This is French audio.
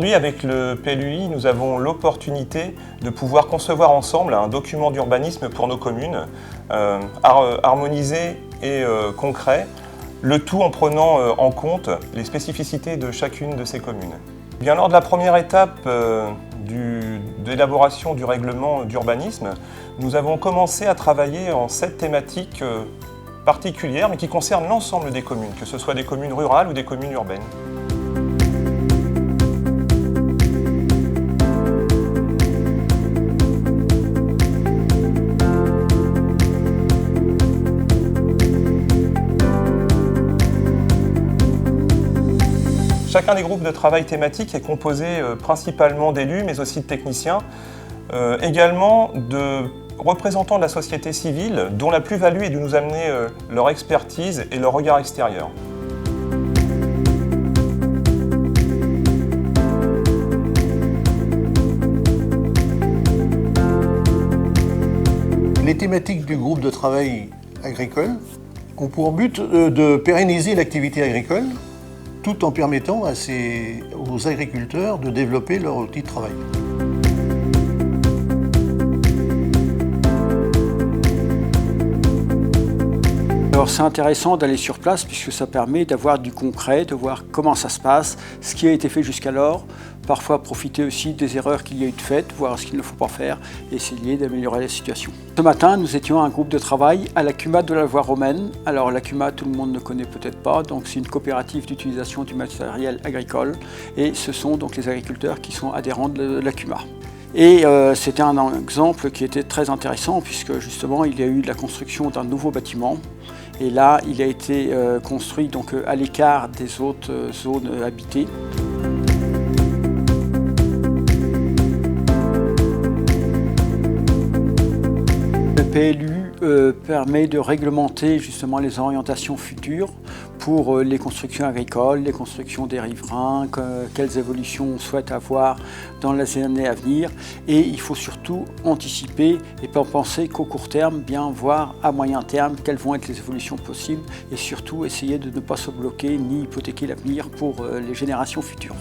Aujourd'hui, avec le PLUI, nous avons l'opportunité de pouvoir concevoir ensemble un document d'urbanisme pour nos communes, harmonisé et concret, le tout en prenant en compte les spécificités de chacune de ces communes. Bien, lors de la première étape de l'élaboration du règlement d'urbanisme, nous avons commencé à travailler en 7 thématiques particulières, mais qui concernent l'ensemble des communes, que ce soit des communes rurales ou des communes urbaines. Chacun des groupes de travail thématiques est composé principalement d'élus, mais aussi de techniciens, également de représentants de la société civile, dont la plus-value est de nous amener leur expertise et leur regard extérieur. Les thématiques du groupe de travail agricole ont pour but de pérenniser l'activité agricole, tout en permettant aux agriculteurs de développer leur outil de travail. Alors c'est intéressant d'aller sur place puisque ça permet d'avoir du concret, de voir comment ça se passe, ce qui a été fait jusqu'alors, parfois profiter aussi des erreurs qu'il y a eu de faites, voir ce qu'il ne faut pas faire et essayer d'améliorer la situation. Ce matin, nous étions un groupe de travail à la CUMA de la voie romaine. Alors la CUMA, tout le monde ne connaît peut-être pas, donc c'est une coopérative d'utilisation du matériel agricole et ce sont donc les agriculteurs qui sont adhérents de la CUMA. Et c'était un exemple qui était très intéressant puisque justement il y a eu la construction d'un nouveau bâtiment et là il a été construit donc à l'écart des autres zones habitées. Le PLU permet de réglementer justement les orientations futures pour les constructions agricoles, les constructions des riverains, quelles évolutions on souhaite avoir dans les années à venir. Et il faut surtout anticiper et pas penser qu'au court terme, bien voir à moyen terme quelles vont être les évolutions possibles et surtout essayer de ne pas se bloquer ni hypothéquer l'avenir pour les générations futures.